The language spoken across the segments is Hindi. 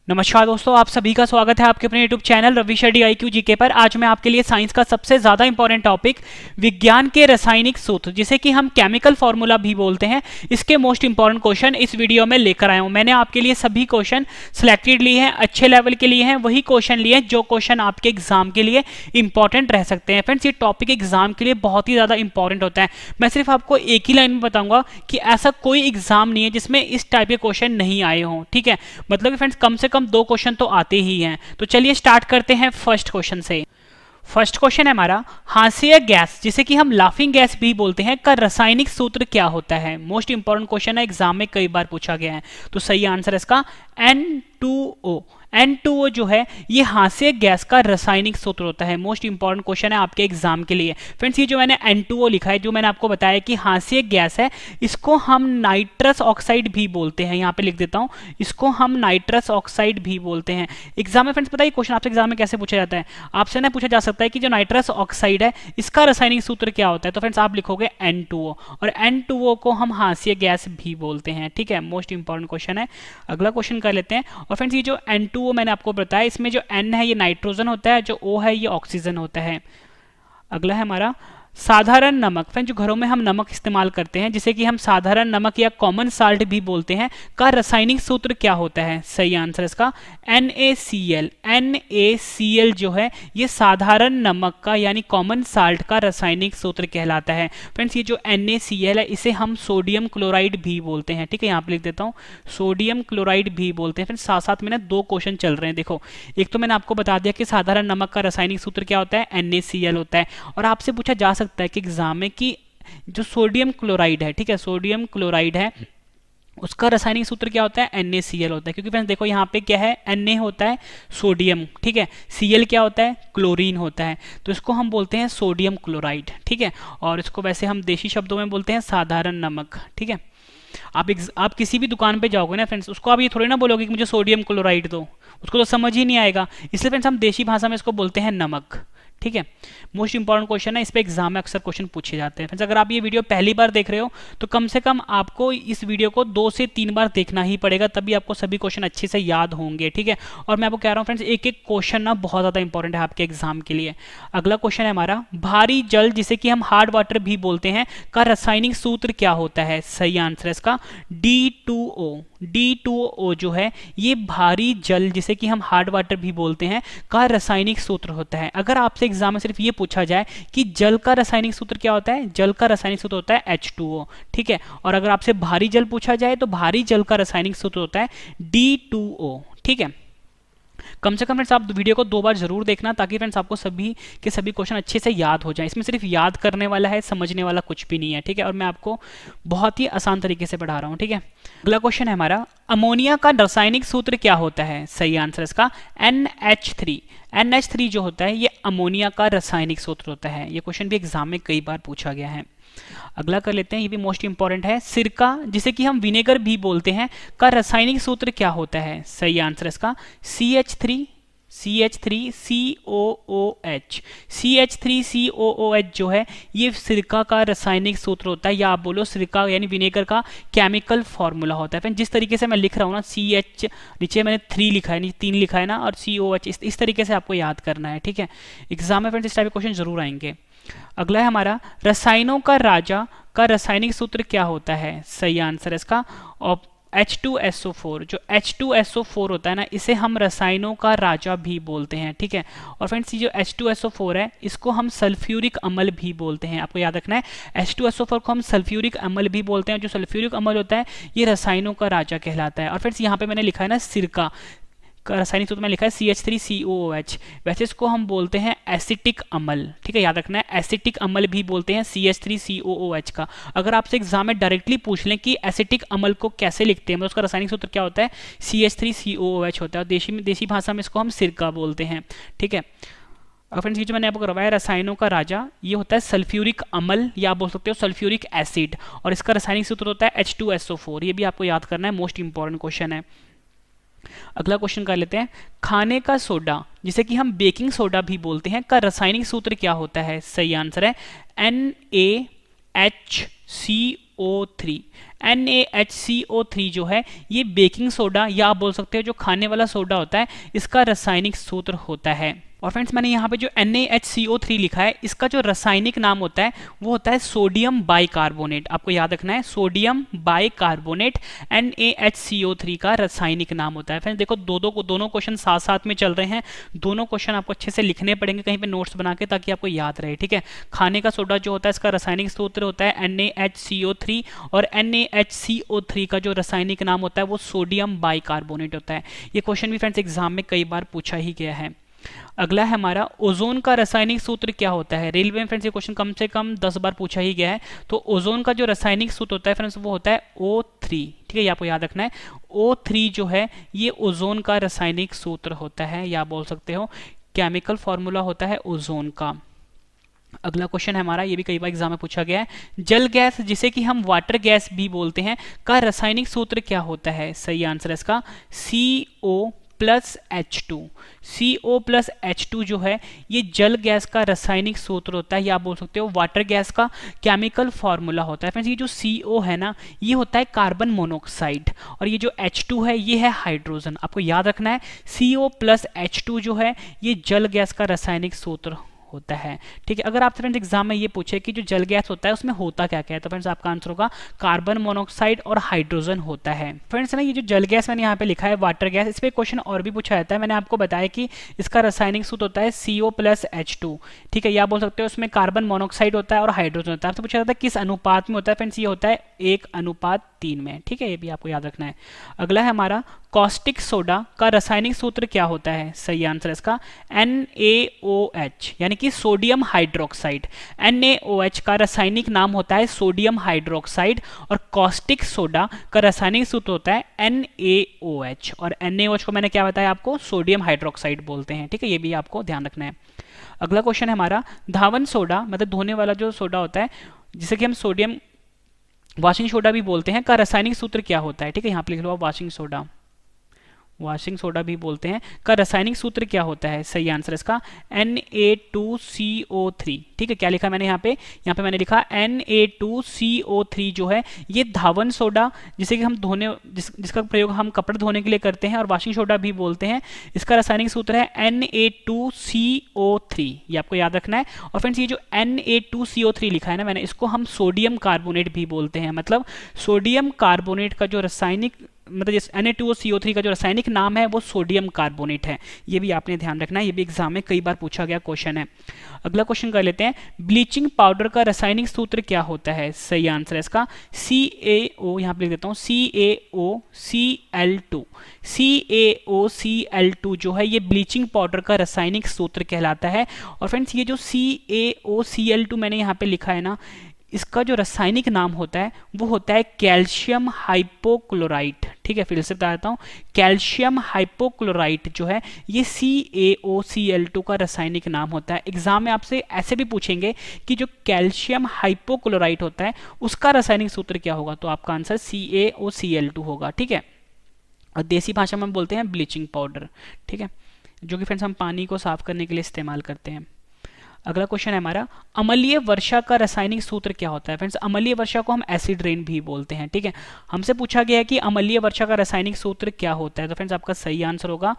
नमस्कार दोस्तों, आप सभी का स्वागत है आपके अपने YouTube channel Ravi Shetty IQ G K पर। आज मैं आपके लिए साइंस का सबसे ज्यादा इंपॉर्टेंट टॉपिक विज्ञान के रासायनिक सूत्र, जिसे कि हम केमिकल फॉर्मूला भी बोलते हैं, इसके मोस्ट इंपॉर्टेंट क्वेश्चन इस वीडियो में लेकर आया हूं। मैंने आपके लिए सभी क्वेश्चन सिलेक्टेड लिए हैं, अच्छे लेवल के लिए हैं, वही क्वेश्चन लिए हैं जो क्वेश्चन आपके एग्जाम के लिए इंपॉर्टेंट रह सकते हैं। फ्रेंड्स, ये टॉपिक एग्जाम के लिए बहुत ही ज्यादा इंपॉर्टेंट होता है। मैं सिर्फ आपको एक ही लाइन में बताऊंगा कि ऐसा कोई एग्जाम नहीं है जिसमें इस टाइप के क्वेश्चन नहीं आए हों। ठीक है, मतलब फ्रेंड्स कम से कम 2 क्वेश्चन तो आते ही हैं। तो चलिए स्टार्ट करते हैं फर्स्ट क्वेश्चन से। फर्स्ट क्वेश्चन है हमारा, हास्य गैस जिसे कि हम लाफिंग गैस भी बोलते हैं का रासायनिक सूत्र क्या होता है। मोस्ट इंपॉर्टेंट क्वेश्चन है, एग्जाम में कई बार पूछा गया है। तो सही आंसर है इसका N2O। N2O जो है ये हास्य गैस का रासायनिक सूत्र होता है। मोस्ट इंपॉर्टेंट क्वेश्चन है आपके एग्जाम के लिए। फ्रेंड्स, ये जो मैंने N2O लिखा है, जो मैंने आपको बताया कि हास्य गैस है, इसको हम नाइट्रस ऑक्साइड भी बोलते हैं। यहाँ पे लिख देता हूँ, इसको हम नाइट्रस ऑक्साइड भी बोलते हैं। एग्जाम में फ्रेंड्स पता है क्वेश्चन आपसे एग्जाम में कैसे पूछा जाता है, आपसे ना पूछा जा सकता है कि जो नाइट्रस ऑक्साइड है इसका रासायनिक सूत्र क्या होता है। तो फ्रेंड्स आप लिखोगे N2O, और N2O को हम हास्य गैस भी बोलते हैं। ठीक है, मोस्ट इंपॉर्टेंट क्वेश्चन है। अगला क्वेश्चन कर लेते हैं। और फ्रेंड्स ये जो N2O मैंने आपको बताया, इसमें जो N है ये नाइट्रोजन होता है, जो O है ये ऑक्सीजन होता है। अगला है हमारा साधारण नमक। फ्रेंड्स, जो घरों में हम नमक इस्तेमाल करते हैं, जिसे कि हम साधारण नमक या कॉमन साल्ट भी बोलते हैं, का रासायनिक सूत्र क्या होता है। सही आंसर इसका NaCl। NaCl जो है ये साधारण नमक का यानी कॉमन साल्ट का रासायनिक सूत्र कहलाता है। फ्रेंड्स, ये जो NaCl है इसे हम सोडियम क्लोराइड भी बोलते हैं। ठीक है, यहाँ पे लिख देता हूँ, सोडियम क्लोराइड भी बोलते हैं। फ्रेंड्स, साथ साथ में ना 2 क्वेश्चन चल रहे हैं। देखो, एक तो मैंने आपको बता दिया कि साधारण नमक का रासायनिक सूत्र क्या होता है, NaCl होता है। और आपसे पूछा जा सकता है कि एग्जाम में कि जो सोडियम क्लोराइड है, ठीक है, सोडियम क्लोराइड है, उसका रासायनिक सूत्र क्या होता है, NaCl होता है। क्योंकि फ्रेंड्स देखो यहाँ पे क्या है, Na होता है सोडियम, ठीक है, Cl क्या होता है, क्लोरीन होता है। तो इसको हम बोलते हैं सोडियम क्लोराइड। ठीक है, और इसको वैसे हम देशी शब्दों में बोलते हैं साधारण नमक। ठीक है, आप किसी भी दुकान पे जाओगे ना फ्रेंड्स, उसको आप ये थोड़ी ना बोलोगे कि मुझे सोडियम क्लोराइड दो, उसको तो समझ ही नहीं आएगा। इसलिए फ्रेंड्स हम देशी भाषा में इसको बोलते हैं नमक। ठीक है, मोस्ट इंपॉर्टेंट क्वेश्चन है, इस पे एग्जाम में अक्सर क्वेश्चन पूछे जाते हैं। फ्रेंड्स, अगर आप ये वीडियो पहली बार देख रहे हो तो कम से कम आपको इस वीडियो को 2 से 3 बार देखना ही पड़ेगा, तभी आपको सभी क्वेश्चन अच्छे से याद होंगे। ठीक है, और मैं आपको कह रहा हूँ फ्रेंड्स, एक एक क्वेश्चन ना बहुत ज्यादा इंपॉर्टेंट है आपके एग्जाम के लिए। अगला क्वेश्चन है हमारा, भारी जल जिसे कि हम हार्ड वाटर भी बोलते हैं का रासायनिक सूत्र क्या होता है। सही आंसर है इसका D2O। D2O जो है ये भारी जल जिसे कि हम हार्ड वाटर भी बोलते हैं का रासायनिक सूत्र होता है। अगर आपसे एग्जाम में सिर्फ ये पूछा जाए कि जल का रासायनिक सूत्र क्या होता है, जल का रासायनिक सूत्र होता है H2O। ठीक है, और अगर आपसे भारी जल पूछा जाए तो भारी जल का रासायनिक सूत्र होता है D2O। ठीक है, कम से कम फ्रेंड्स आप वीडियो को 2 बार जरूर देखना, ताकि फ्रेंड्स आपको सभी के सभी क्वेश्चन अच्छे से याद हो जाए। इसमें सिर्फ याद करने वाला है, समझने वाला कुछ भी नहीं है। ठीक है, और मैं आपको बहुत ही आसान तरीके से पढ़ा रहा हूँ। ठीक है, अगला क्वेश्चन है हमारा, अमोनिया का रासायनिक सूत्र क्या होता है। सही आंसर इसका NH3। NH3 जो होता है ये अमोनिया का रासायनिक सूत्र होता है। ये क्वेश्चन भी एग्जाम में कई बार पूछा गया है। अगला कर लेते हैं, ये भी मोस्ट इंपॉर्टेंट है, सिरका जिसे कि हम विनेगर भी बोलते हैं का रासायनिक सूत्र क्या होता है। सही आंसर इसका CH3COOH। CH3COOH जो है ये सिरका का रासायनिक सूत्र होता है, या आप बोलो सिरका यानी विनेगर का केमिकल फॉर्मूला होता है। फिर जिस तरीके से मैं लिख रहा हूँ ना, CH नीचे मैंने 3 लिखा है, नीचे 3 लिखा है ना, और COH इस तरीके से आपको याद करना है। ठीक है, एग्जाम में फ्रेंड्स इस टाइप के क्वेश्चन जरूर आएंगे। अगला है हमारा, रसायनों का राजा का रासायनिक सूत्र क्या होता है। सही आंसर है इसका H2SO4। जो H2SO4 होता है ना, इसे हम रसायनों का राजा भी बोलते हैं। ठीक है, और फ्रेंड्स ये जो H2SO4 है इसको हम सल्फ्यूरिक अम्ल भी बोलते हैं। आपको याद रखना है, H2SO4 को हम सल्फ्यूरिक अम्ल भी बोलते हैं। जो सल्फ्यूरिक अम्ल होता है ये रसायनों का राजा कहलाता है। और फ्रेंड्स यहाँ पे मैंने लिखा है ना, सिरका का रासायनिक सूत्र में लिखा है CH3COOH, वैसे इसको हम बोलते हैं एसिटिक अम्ल। ठीक है, याद रखना है, एसिटिक अम्ल भी बोलते हैं CH3COOH का। अगर आपसे एग्जाम में डायरेक्टली पूछ लें कि एसिटिक अम्ल को कैसे लिखते हैं, मतलब उसका रासायनिक सूत्र क्या होता है, CH3COOH होता है, और देशी भाषा में इसको हम सिरका बोलते हैं। ठीक है, और फ्रेंड्स ये जो मैंने आपको करवाया रसायनों का राजा, ये होता है सल्फ्यूरिक अम्ल, या आप बोल सकते हो सल्फ्यूरिक एसिड, और इसका रासायनिक सूत्र होता है H2SO4। ये भी आपको याद करना है, मोस्ट इंपॉर्टेंट क्वेश्चन है। अगला क्वेश्चन कर लेते हैं, खाने का सोडा जिसे कि हम बेकिंग सोडा भी बोलते हैं का रासायनिक सूत्र क्या होता है। सही आंसर है NaHCO NaHCO3। NaHCO3 जो है ये बेकिंग सोडा या आप बोल सकते हो जो खाने वाला सोडा होता है, इसका रासायनिक सूत्र होता है। और फ्रेंड्स मैंने यहाँ पे जो NaHCO3 लिखा है, इसका जो रासायनिक नाम होता है वो होता है सोडियम बाइकार्बोनेट। आपको याद रखना है, सोडियम बाइकार्बोनेट NaHCO3 का रासायनिक नाम होता है। फ्रेंड्स देखो दोनों क्वेश्चन साथ साथ में चल रहे हैं, दोनों क्वेश्चन आपको अच्छे से लिखने पड़ेंगे कहीं पे नोट्स बना के, ताकि आपको याद रहे। ठीक है, खाने का सोडा जो होता है इसका रासायनिक सूत्र होता है NaHCO3, और NaHCO3 का जो रासायनिक नाम होता है वो सोडियम बाइकार्बोनेट होता है। ये क्वेश्चन भी फ्रेंड्स एग्जाम में कई बार पूछा ही गया है। अगला है हमारा ओजोन का रासायनिक सूत्र क्या होता है। रेलवे में फ्रेंड्स ये क्वेश्चन कम से कम 10 बार पूछा ही गया है। तो ओजोन का जो रासायनिक सूत्र होता है फ्रेंड्स वो होता है O3। ठीक है, ये आपको याद रखना है। O3 जो है ये ओजोन का रासायनिक सूत्र होता है, या बोल सकते हो केमिकल फॉर्मूला होता है ओजोन का। अगला क्वेश्चन है हमारा, ये भी कई बार एग्जाम में पूछा गया है। जल गैस जिसे कि हम वाटर गैस भी बोलते हैं का रासायनिक सूत्र क्या होता है। सही आंसर है इसका CO plus H2। CO plus H2 जो है ये जल गैस का रासायनिक सूत्र होता है, या आप बोल सकते हो वाटर गैस का केमिकल फॉर्मूला होता है। फ्रेंड्स ये जो CO है ना, ये होता है कार्बन मोनोऑक्साइड, और ये जो H2 है ये है हाइड्रोजन। आपको याद रखना है CO प्लस H2 जो है ये जल गैस का रासायनिक सूत्र होता है। ठीक है, अगर आपसे फ्रेंड्स एग्जाम में ये पूछे कि जो जल गैस होता है उसमें होता क्या क्या है, तो फ्रेंड्स आपका आंसर होगा कार्बन मोनोऑक्साइड और हाइड्रोजन होता है। फ्रेंड्स ना ये जो जल गैस मैंने यहाँ पे लिखा है वाटर गैस, इस पे क्वेश्चन और भी पूछा जाता है। मैंने आपको बताया कि इसका रासायनिक सूत्र होता है CO प्लस H2। ठीक है, या बोल सकते हो उसमें कार्बन मोनोऑक्साइड होता है और हाइड्रोजन होता है। आपसे पूछा जाता है किस अनुपात में होता है। फ्रेंड्स ये होता है 1:3 में। ठीक है, ये भी आपको याद रखना है। अगला है हमारा कॉस्टिक सोडा का रासायनिक सूत्र क्या होता है। सही आंसर है इसका NaOH, यानी कि सोडियम हाइड्रोक्साइड। NaOH का रासायनिक नाम होता है सोडियम हाइड्रोक्साइड, और कॉस्टिक सोडा का रासायनिक सूत्र होता है NaOH, और NaOH को मैंने क्या बताया आपको, सोडियम हाइड्रोक्साइड बोलते हैं। ठीक है, ये भी आपको ध्यान रखना है। अगला क्वेश्चन है हमारा, धावन सोडा मतलब धोने वाला जो सोडा होता है जिसे कि हम सोडियम वॉशिंग सोडा भी बोलते हैं, का रासायनिक सूत्र क्या होता है। ठीक है, यहाँ पे लिख लो वॉशिंग सोडा भी बोलते हैं, का रासायनिक सूत्र क्या होता है। सही आंसर इसका Na2CO3। ठीक है, क्या लिखा मैंने यहाँ पे मैंने लिखा Na2CO3 जो है ये धावन सोडा जिसे कि हम जिसका प्रयोग हम कपड़े धोने के लिए करते हैं और वॉशिंग सोडा भी बोलते हैं, इसका रासायनिक सूत्र है Na2CO3। ये आपको याद रखना है। और फ्रेंड्स ये जो Na2CO3 लिखा है ना मैंने, इसको हम सोडियम कार्बोनेट भी बोलते हैं। मतलब सोडियम कार्बोनेट का जो रासायनिक मतलब Na2CO3 का जो रासायनिक नाम है वो सोडियम कार्बोनेट है। ये भी आपने ध्यान रखना है, ये भी एग्जाम में कई बार पूछा गया क्वेश्चन है। अगला क्वेश्चन कर लेते हैं, ब्लीचिंग पाउडर का रासायनिक सूत्र क्या होता है। सही आंसर है इसका CaO, यहाँ पे लिख देता हूँ CaOCl2। CaOCl2 जो है ये ब्लीचिंग पाउडर का रासायनिक सूत्र कहलाता है। और फ्रेंड्स ये जो CaOCl2 मैंने यहाँ पे लिखा है ना, इसका जो रासायनिक नाम होता है वो होता है कैल्शियम हाइपोक्लोराइट। ठीक है, फिर से बता देता हूँ, कैल्शियम हाइपोक्लोराइट जो है ये CaOCl2 का रासायनिक नाम होता है। एग्जाम में आपसे ऐसे भी पूछेंगे कि जो कैल्शियम हाइपोक्लोराइट होता है उसका रासायनिक सूत्र क्या होगा, तो आपका आंसर CaOCl2 होगा। ठीक है, और देसी भाषा में हम बोलते हैं ब्लीचिंग पाउडर। ठीक है, जो कि फ्रेंड्स हम पानी को साफ करने के लिए इस्तेमाल करते हैं। अगला क्वेश्चन है हमारा, अम्लीय वर्षा का रासायनिक सूत्र क्या होता है। फ्रेंड्स अम्लीय वर्षा को हम एसिड रेन भी बोलते हैं। ठीक है, हमसे पूछा गया है कि अम्लीय वर्षा का रासायनिक सूत्र क्या होता है, तो फ्रेंड्स आपका सही आंसर होगा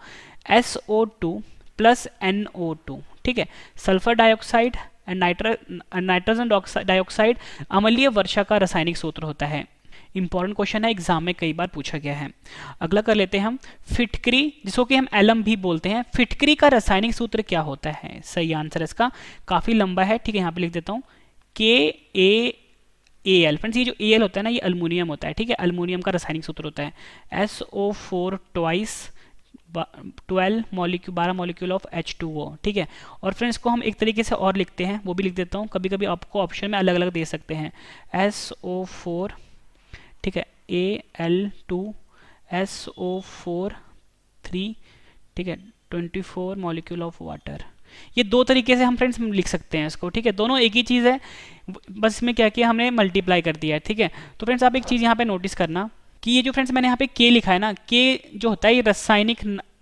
SO2 प्लस NO2। ठीक है, sulphur dioxide and nitrogen dioxide अम्लीय वर्षा का रासायनिक सूत्र होता है। इंपॉर्टेंट क्वेश्चन है, एग्जाम में कई बार पूछा गया है। अगला कर लेते हैं हम, फिटकरी जिसको कि हम एलम भी बोलते हैं, फिटकरी का रासायनिक सूत्र क्या होता है। सही आंसर है इसका, काफी लंबा है। ठीक है, यहाँ पे लिख देता हूँ KAL। फ्रेंड्स ये जो Al होता है ना ये अल्मोनियम होता है। ठीक है, अल्मोनियम का रासायनिक सूत्र होता है SO4 twice 12 molecule of H2O। ठीक है, और फ्रेंड्स को हम एक तरीके से और लिखते हैं, वो भी लिख देता हूँ, कभी कभी आपको ऑप्शन में अलग अलग दे सकते हैं। SO4, ठीक है, Al2SO4 3, ठीक है, 24 मॉलिक्यूल ऑफ वाटर। ये दो तरीके से हम फ्रेंड्स लिख सकते हैं इसको। ठीक है, दोनों एक ही चीज़ है, बस इसमें क्या किया हमने, मल्टीप्लाई कर दिया है। ठीक है, तो फ्रेंड्स आप एक चीज़ यहाँ पे नोटिस करना कि ये जो फ्रेंड्स मैंने यहाँ पे K लिखा है ना, K जो होता है ये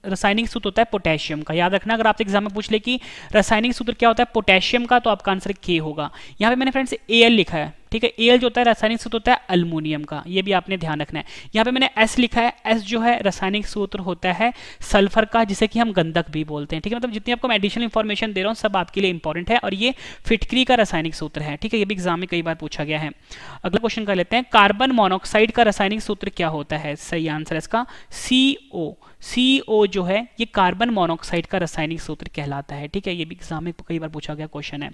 रासायनिक सूत्र होता है पोटेशियम का। याद रखना, अगर आपसे एग्जाम में पूछ ले कि रासायनिक सूत्र क्या होता है पोटेशियम का, तो आपका आंसर K होगा। यहाँ पे मैंने फ्रेंड्स Al लिखा है। ठीक है। Al जो होता है रासायनिक सूत्र होता है अल्मोनियम का, ये भी आपने ध्यान रखना है। यहाँ पे मैंने S लिखा है, S जो है रासायनिक सूत्र होता है सल्फर का, जिसे कि हम गंधक भी बोलते हैं, ठीक है। मतलब जितनी आपको मैं एडिशनल इंफॉर्मेशन दे रहा हूँ सब आपके लिए इंपॉर्टेंट है, और ये फिटकरी का रासायनिक सूत्र है, ठीक है। ये भी एग्जाम में कई बार पूछा गया है। अगला क्वेश्चन कर लेते हैं, कार्बन मोनोऑक्साइड का रासायनिक सूत्र क्या होता है? सही आंसर है इसका CO। CO जो है ये कार्बन मोनोऑक्साइड का रासायनिक सूत्र कहलाता है, ठीक है। ये भी एग्जाम में कई बार पूछा गया क्वेश्चन है।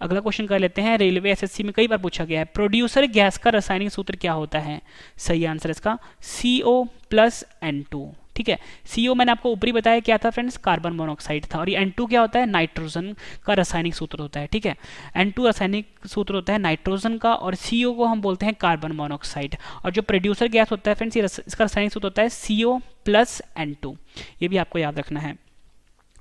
अगला क्वेश्चन कर लेते हैं, रेलवे SSC में कई बार पूछा गया है, प्रोड्यूसर गैस का रासायनिक सूत्र क्या होता है? सही आंसर है इसका CO+N2, ठीक है। CO मैंने आपको ऊपरी बताया क्या था फ्रेंड्स, कार्बन मोनोऑक्साइड था, और ये N2 क्या होता है, नाइट्रोजन का रासायनिक सूत्र होता है, ठीक है। N2 रासायनिक सूत्र होता है नाइट्रोजन का, और CO को हम बोलते हैं कार्बन मोनोऑक्साइड, और जो प्रोड्यूसर गैस होता है फ्रेंड्स इसका रासायनिक सूत्र होता है CO+N2। ये भी आपको याद रखना है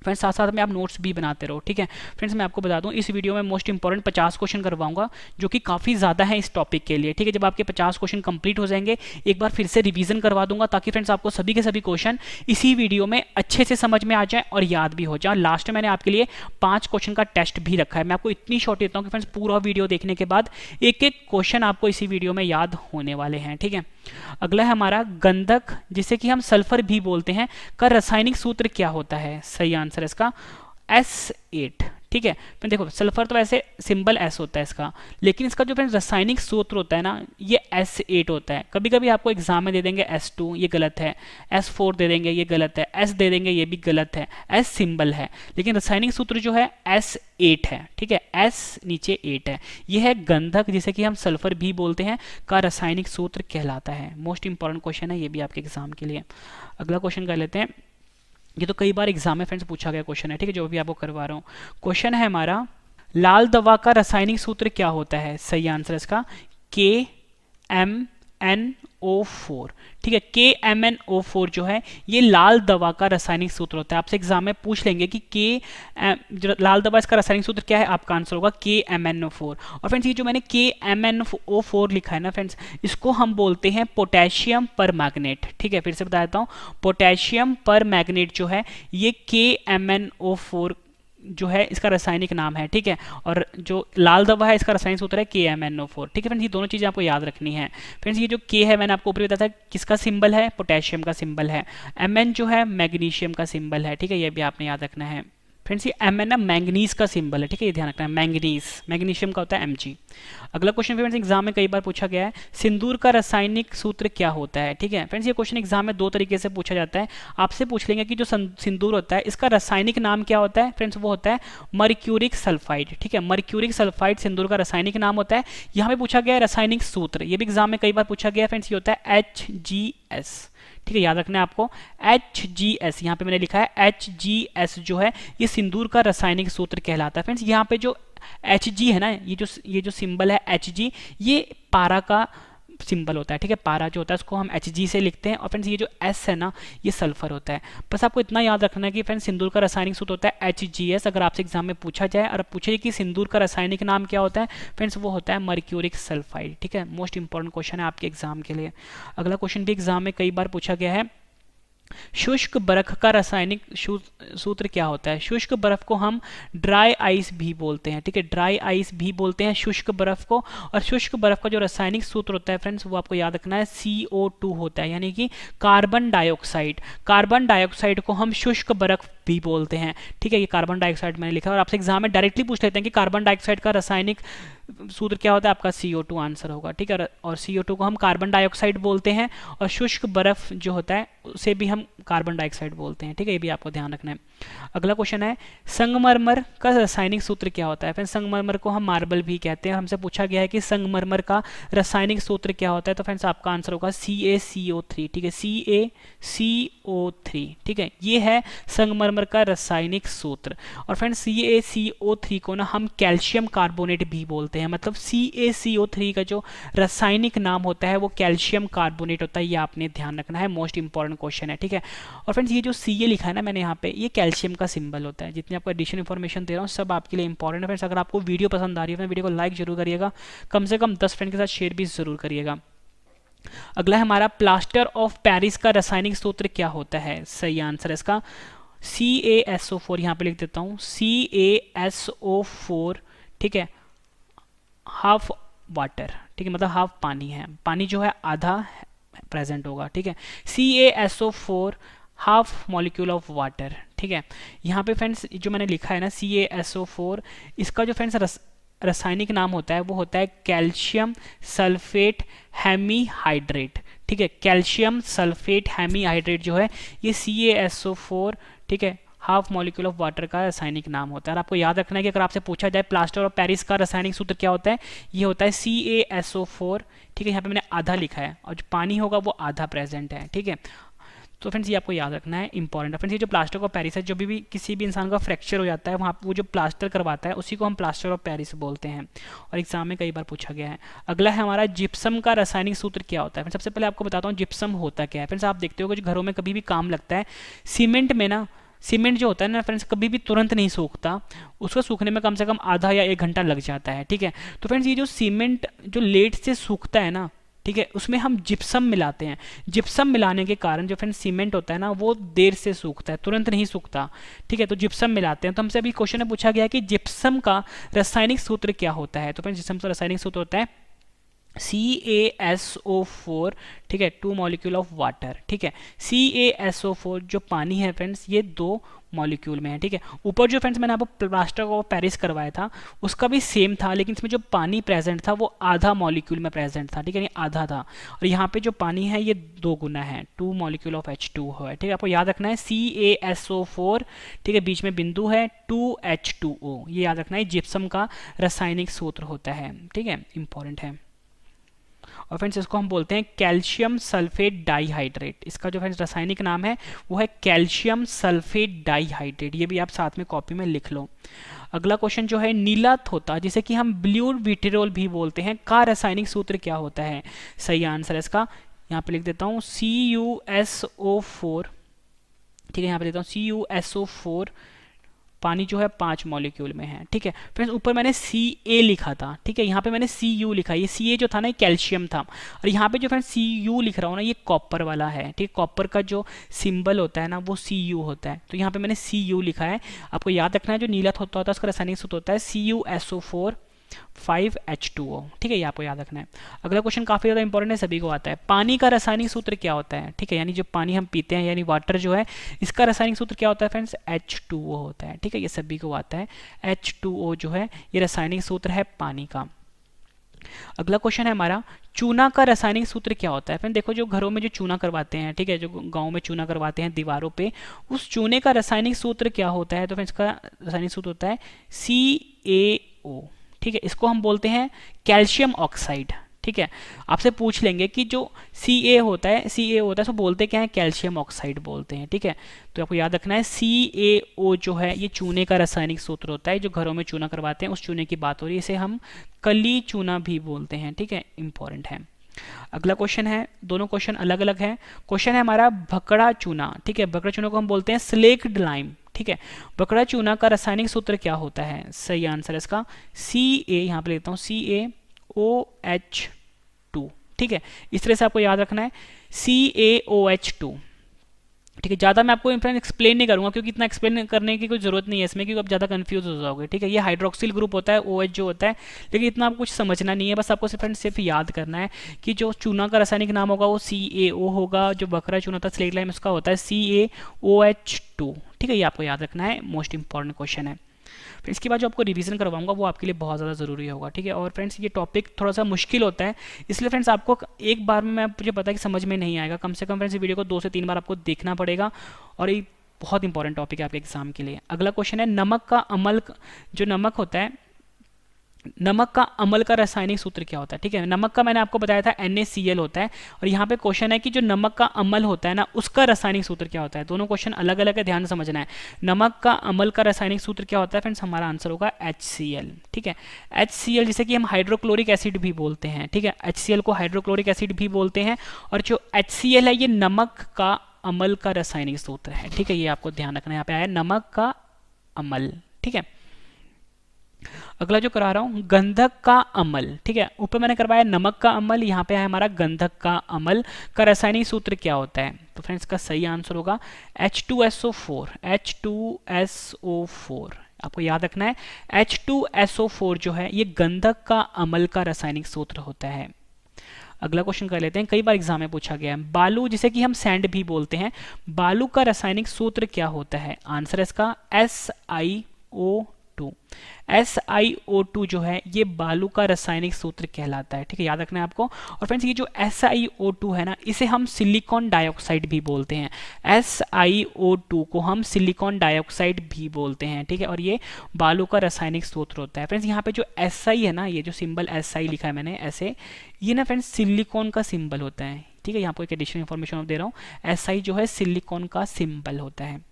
फ्रेंड्स। साथ साथ में आप नोट्स भी बनाते रहो, ठीक है। फ्रेंड्स मैं आपको बता दूं, इस वीडियो में मोस्ट इंपॉर्टेंट 50 क्वेश्चन करवाऊंगा, जो कि काफ़ी ज़्यादा है इस टॉपिक के लिए, ठीक है। जब आपके 50 क्वेश्चन कंप्लीट हो जाएंगे, एक बार फिर से रिवीजन करवा दूंगा, ताकि फ्रेंड्स आपको सभी के सभी क्वेश्चन इसी वीडियो में अच्छे से समझ में आ जाए और याद भी हो जाए। लास्ट में मैंने आपके लिए 5 क्वेश्चन का टेस्ट भी रखा है। मैं आपको इतनी शॉर्ट देता हूँ कि फ्रेंड्स पूरा वीडियो देखने के बाद एक एक क्वेश्चन आपको इसी वीडियो में याद होने वाले हैं, ठीक है। अगला है हमारा गंधक, जिसे कि हम सल्फर भी बोलते हैं, का रासायनिक सूत्र क्या होता है? सही आंसर है इसका S8, ठीक है। फिर देखो सल्फर तो वैसे सिंबल S होता है इसका, लेकिन इसका जो फ्रेंड्स रासायनिक सूत्र होता है ना, ये S8 होता है। कभी कभी आपको एग्जाम में दे देंगे S2, ये गलत है, S4 दे देंगे, ये गलत है, S दे देंगे, ये भी गलत है, S सिंबल है, लेकिन रासायनिक सूत्र जो है S8 है, ठीक है। S नीचे 8 है, ये है गंधक, जिसे कि हम सल्फर भी बोलते हैं, का रासायनिक सूत्र कहलाता है। मोस्ट इंपॉर्टेंट क्वेश्चन है ये भी आपके एग्जाम के लिए। अगला क्वेश्चन कर लेते हैं, ये तो कई बार एग्जाम में फ्रेंड्स पूछा गया क्वेश्चन है, ठीक है, जो भी आपको करवा रहा हूँ। क्वेश्चन है हमारा, लाल दवा का रासायनिक सूत्र क्या होता है? सही आंसर है इसका KMnO4, ठीक है। KMnO4 जो है ये लाल दवा का रासायनिक सूत्र होता है। आपसे एग्जाम में पूछ लेंगे कि लाल दवा इसका रासायनिक सूत्र क्या है, आपका आंसर होगा KMnO4। और फ्रेंड्स ये जो मैंने KMnO4 लिखा है ना फ्रेंड्स, इसको हम बोलते हैं पोटेशियम परमैंगनेट, ठीक है। फिर से बता देता हूँ, पोटेशियम परमैंगनेट जो है ये KMnO4 जो है इसका रासायनिक नाम है, ठीक है। और जो लाल दवा है इसका रासायनिक सूत्र है KMnO4, ठीक है फ्रेंड्स। ये दोनों चीज़ें आपको याद रखनी है फ्रेंड्स। ये जो K है मैंने आपको ऊपर बताया था किसका सिंबल है, पोटेशियम का सिंबल है। Mn जो है मैग्नीशियम का सिंबल है, ठीक है, ये भी आपने याद रखना है फ्रेंड्स। ये Mn ना मैंगनीज का सिंबल है, ठीक है, ये ध्यान रखना है, मैंगनीज, मैग्नीशियम का होता है Mg। अगला क्वेश्चन फ्रेंड्स एग्जाम में कई बार पूछा गया है, सिंदूर का रासायनिक सूत्र क्या होता है? ठीक है फ्रेंड्स, ये क्वेश्चन एग्जाम में दो तरीके से पूछा जाता है। आपसे पूछ लेंगे कि जो सिंदूर होता है इसका रासायनिक नाम क्या होता है? फ्रेंड्स वो होता है मर्क्यूरिक सल्फाइड, ठीक है, मर्क्यूरिक सल्फाइड सिंदूर का रासायनिक नाम होता है। यहाँ पे पूछा गया है रासायनिक सूत्र, ये भी एग्जाम में कई बार पूछा गया है फ्रेंड्स, ये होता है HGS, ठीक है, याद रखना है आपको HGS। यहाँ पे मैंने लिखा है HGS जो है ये सिंदूर का रासायनिक सूत्र कहलाता है। फ्रेंड्स यहाँ पे जो Hg है ना, ये जो सिंबल है Hg, ये पारा का सिंबल होता है, ठीक है, पारा जो होता है उसको हम Hg से लिखते हैं। और फ्रेंड्स ये जो S है ना, ये सल्फर होता है। बस आपको इतना याद रखना है कि फ्रेंड्स सिंदूर का रासायनिक सूत्र होता है HGS। अगर आपसे एग्जाम में पूछा जाए और पूछे कि सिंदूर का रासायनिक नाम क्या होता है, फ्रेंड्स वो होता है मर्क्यूरिक सल्फाइड, ठीक है। मोस्ट इंपॉर्टेंट क्वेश्चन है आपके एग्जाम के लिए। अगला क्वेश्चन भी एग्जाम में कई बार पूछा गया है, शुष्क बर्फ का रासायनिक सूत्र क्या होता है? शुष्क बर्फ को हम ड्राई आइस भी बोलते हैं, ठीक है, ड्राई आइस भी बोलते हैं शुष्क बर्फ को। और शुष्क बर्फ का जो रासायनिक सूत्र होता है फ्रेंड्स वो आपको याद रखना है CO2 होता है, यानी कि कार्बन डाइऑक्साइड। कार्बन डाइऑक्साइड को हम शुष्क बर्फ भी बोलते हैं, ठीक है, ये कार्बन डाइऑक्साइड मैंने लिखा है। और आपसे एग्जाम में डायरेक्टली पूछ लेते हैं कि कार्बन डाइऑक्साइड का रासायनिक सूत्र क्या होता है, आपका CO2 आंसर होगा, ठीक है। और CO2 को हम कार्बन डाइऑक्साइड बोलते हैं, और शुष्क बर्फ जो होता है उसे भी हम कार्बन डाइऑक्साइड बोलते हैं, ठीक है, ये भी आपको ध्यान रखना है। अगला क्वेश्चन है, संगमरमर का रासायनिक सूत्र क्या होता है? फिर संगमरमर को हम मार्बल भी कहते हैं। हमसे पूछा गया है कि संगमरमर का रासायनिक सूत्र क्या होता है, तो फ्रेंड्स आपका आंसर होगा CaCO3, ठीक है, CaCO3, ठीक है, ये है संगमरमर का रासायनिक सूत्र। और फ्रेंड्स CaCO3 को ना हम कैल्शियम कार्बोनेट भी बोलते हैं, मतलब CaCO3 का जो रासायनिक नाम होता है वो कैल्शियम कार्बोनेट होता है, ये आपने ध्यान रखना है, मोस्ट इंपॉर्टेंट क्वेश्चन है, ठीक है। और फ्रेंड्स ये जो Ca लिखा है ना मैंने यहाँ पे, ये कैल्शियम का सिंबल होता है। जितनी आपको एडिशनल इन्फॉर्मेशन दे रहा हूँ सब आपके लिए इंपॉर्टेंट है फ्रेंड्स। अगर आपको वीडियो पसंद आ रही है वीडियो को लाइक जरूर करिएगा, कम से कम 10 फ्रेंड के साथ शेयर भी जरूर करिएगा। अगला है हमारा, प्लास्टर ऑफ पेरिस का रासायनिक सूत्र क्या होता है? सही आंसर है इसका CaSO4, यहाँ पे लिख देता हूँ CaSO4, ठीक है, हाफ वाटर, ठीक है, मतलब हाफ पानी है, पानी जो है आधा प्रेजेंट होगा, ठीक है। CaSO4 half molecule of water, ठीक है। यहाँ पे फ्रेंड्स जो मैंने लिखा है ना CaSO4, इसका जो फ्रेंड्स रासायनिक नाम होता है वो होता है कैल्शियम सल्फेट हेमीहाइड्रेट, ठीक है। कैल्शियम सल्फेट हेमीहाइड्रेट जो है ये CaSO4, ठीक है, हाफ मॉलिक्यूल ऑफ वाटर का रासायनिक नाम होता है। और आपको याद रखना है कि अगर आपसे पूछा जाए प्लास्टर ऑफ पेरिस का रासायनिक सूत्र क्या होता है, ये होता है CaSO4, ठीक है। यहाँ पे मैंने आधा लिखा है और जो पानी होगा वो आधा प्रेजेंट है, ठीक है। तो फ्रेंड्स ये आपको याद रखना है, इंपॉर्टेंट है फ्रेंड्स। ये जो प्लास्टर ऑफ पेरिस है, जो भी किसी भी इंसान का फ्रैक्चर हो जाता है वहाँ वो जो प्लास्टर करवाता है उसी को हम प्लास्टर ऑफ पेरिस बोलते हैं, और एग्जाम में कई बार पूछा गया है। अगला है हमारा जिप्सम का रासायनिक सूत्र क्या होता है। सबसे पहले आपको बताता हूँ जिप्सम होता क्या है। फ्रेंड्स आप देखते हो कि घरों में कभी भी काम लगता है, सीमेंट में ना, सीमेंट जो होता है ना फ्रेंड्स कभी भी तुरंत नहीं सूखता, उसको सूखने में कम से कम आधा या 1 घंटा लग जाता है, ठीक है। तो फ्रेंड्स ये जो सीमेंट जो लेट से सूखता है ना, ठीक है, उसमें हम जिप्सम मिलाते हैं। जिप्सम मिलाने के कारण जो फ्रेंड्स सीमेंट होता है ना वो देर से सूखता है, तुरंत नहीं सूखता, ठीक है। तो जिप्सम मिलाते हैं। तो हमसे अभी क्वेश्चन में पूछा गया कि जिप्सम का रासायनिक सूत्र क्या होता है। तो फ्रेंड्स जिप्सम का रासायनिक सूत्र होता है CaSO4, ठीक है, 2 मॉलिक्यूल ऑफ वाटर, ठीक है। CaSO4 जो पानी है फ्रेंड्स ये 2 मॉलिक्यूल में है, ठीक है। ऊपर जो फ्रेंड्स मैंने आपको प्लास्टर ऑफ पेरिस करवाया था उसका भी सेम था, लेकिन इसमें जो पानी प्रेजेंट था वो आधा मॉलिक्यूल में प्रेजेंट था, ठीक है, आधा था। और यहाँ पे जो पानी है ये 2 गुना है, 2 मॉलिक्यूल ऑफ H2O है, ठीक है। आपको याद रखना है CaSO4, ठीक है, बीच में बिंदु है 2H2O, ये याद रखना है जिप्सम का रासायनिक सूत्र होता है, ठीक है, इंपॉर्टेंट है। और फ्रेंड्स इसको हम बोलते हैं कैल्शियम सल्फेट डाइहाइड्रेट। इसका जो फ्रेंड्स रासायनिक नाम है वो है कैल्शियम सल्फेट डाइहाइड्रेट, ये भी आप साथ में कॉपी में लिख लो। अगला क्वेश्चन जो है नीला थोता, जिसे कि हम ब्लू विट्रियोल भी बोलते हैं, का रासायनिक सूत्र क्या होता है। सही आंसर है इसका, यहाँ पे लिख देता हूँ CuSO4, ठीक है, यहाँ पे देता हूँ CuSO4, पानी जो है 5 मॉलिक्यूल में है, ठीक है। फ्रेंड्स ऊपर मैंने Ca लिखा था, ठीक है, यहाँ पे मैंने Cu लिखा, ये Ca जो था ना कैल्शियम था, और यहाँ पे जो फ्रेंड्स Cu लिख रहा हूँ ना ये कॉपर वाला है, ठीक है। कॉपर का जो सिंबल होता है ना वो Cu होता है, तो यहाँ पे मैंने Cu लिखा है। आपको याद रखना है जो नीला थोता होता है उसका रासायनिक सूत्र होता है CuSO4 5H2O, ठीक है, ये आपको याद रखना है। अगला क्वेश्चन काफी ज्यादा इंपॉर्टेंट है, सभी को आता है। पानी का रासायनिक सूत्र क्या होता है, ठीक है, यानी जो पानी हम पीते हैं यानी वाटर जो है इसका रासायनिक सूत्र क्या होता है फ्रेंड्स, H2O होता है, ठीक है, ये सभी को आता है। H2O जो है ये रासायनिक सूत्र है पानी का। अगला क्वेश्चन है हमारा चूना का रासायनिक सूत्र क्या होता है। फ्रेंड देखो जो घरों में जो चूना करवाते हैं, ठीक है, जो गांव में चूना करवाते हैं दीवारों पे, उस चूने का रासायनिक सूत्र क्या होता है। तो फ्रेंड्स का रासायनिक सूत्र होता है CaO, ठीक है, इसको हम बोलते हैं कैल्शियम ऑक्साइड, ठीक है। आपसे पूछ लेंगे कि जो Ca होता है उसको बोलते क्या है, कैल्शियम ऑक्साइड बोलते हैं, ठीक है। तो आपको याद रखना है CaO जो है ये चूने का रासायनिक सूत्र होता है, जो घरों में चूना करवाते हैं उस चूने की बात हो रही है, इसे हम कली चूना भी बोलते हैं, ठीक है, इंपॉर्टेंट है। अगला क्वेश्चन है, दोनों क्वेश्चन अलग अलग है। क्वेश्चन है हमारा भकड़ा चूना, ठीक है, भकड़ा चूना को हम बोलते हैं स्लेक्ड लाइम, ठीक है। भकड़ा चूना का रासायनिक सूत्र क्या होता है। सही आंसर है इसका Ca, यहाँ पे लेता हूँ CaOH2, ठीक है, इस तरह से आपको याद रखना है CaOH2, ठीक है। ज़्यादा मैं आपको एक्सप्लेन नहीं करूंगा क्योंकि इतना एक्सप्लेन करने की कोई जरूरत नहीं है इसमें, क्योंकि आप ज़्यादा कंफ्यूज हो जाओगे, ठीक है। ये हाइड्रोक्सिल ग्रुप होता है OH जो होता है, लेकिन इतना आपको कुछ समझना नहीं है, बस आपको सिर्फ याद करना है कि जो चूना का रासायनिक नाम होगा वो CaO होगा, जो बकरा चूना था स्लेट लाइम उसका होता है CaOH2, ठीक है, ये आपको याद रखना है, मोस्ट इंपॉर्टेंट क्वेश्चन है। फिर इसके बाद जो आपको रिवीजन करवाऊंगा वो आपके लिए बहुत ज़्यादा ज़रूरी होगा, ठीक है। और फ्रेंड्स ये टॉपिक थोड़ा सा मुश्किल होता है, इसलिए फ्रेंड्स आपको एक बार में मुझे पता है कि समझ में नहीं आएगा, कम से कम फ्रेंड्स वीडियो को 2 से 3 बार आपको देखना पड़ेगा, और ये बहुत इंपॉर्टेंट टॉपिक है आपके एग्जाम के लिए। अगला क्वेश्चन है नमक का अम्ल, जो नमक होता है, नमक का अम्ल का रासायनिक सूत्र क्या होता है, ठीक है। नमक का मैंने आपको बताया था NaCl होता है, और यहाँ पे क्वेश्चन है कि जो नमक का अम्ल होता है ना उसका रासायनिक सूत्र क्या होता है। दोनों क्वेश्चन अलग अलग है, ध्यान समझना है। नमक का अम्ल का रासायनिक सूत्र क्या होता है फ्रेंड्स, हमारा आंसर होगा HCl, ठीक है। HCl जिसे कि हम हाइड्रोक्लोरिक एसिड भी बोलते हैं, ठीक है, HCl को हाइड्रोक्लोरिक एसिड भी बोलते हैं, और जो HCl है ये नमक का अम्ल का रासायनिक सूत्र है, ठीक है, ये आपको ध्यान रखना है। यहाँ पे आया नमक का अम्ल, ठीक है। अगला जो करा रहा हूं गंधक का अम्ल, ठीक है, ऊपर मैंने करवाया नमक का अम्ल, यहाँ पे है हमारा गंधक का अम्ल का रासायनिक सूत्र क्या होता है। तो फ्रेंड्स का सही आंसर होगा H2SO4, H2SO4, आपको याद रखना है H2SO4 जो है ये गंधक का अम्ल का रासायनिक सूत्र होता है। अगला क्वेश्चन कर लेते हैं, कई बार एग्जाम में पूछा गया है। बालू जिसे कि हम सैंड भी बोलते हैं, बालू का रासायनिक सूत्र क्या होता है? आंसर है इसका SiO2। SiO2 जो है ये बालू का रासायनिक सूत्र कहलाता है। ठीक है, याद रखना है आपको। और फ्रेंड्स ये जो SiO2 है ना, इसे हम सिलिकॉन डाइऑक्साइड भी बोलते हैं। SiO2 को हम सिलिकॉन डाइऑक्साइड भी बोलते हैं। ठीक है, और ये बालू का रासायनिक सूत्र होता है। फ्रेंड्स यहाँ पे जो Si है ना, ये जो सिंबल Si लिखा है मैंने ऐसे, ये ना फ्रेंड्स सिलिकॉन का सिंबल होता है। ठीक है, यहाँ पर एक एडिशनल इन्फॉर्मेशन दे रहा हूँ, Si जो है सिलिकॉन का सिंबल होता है।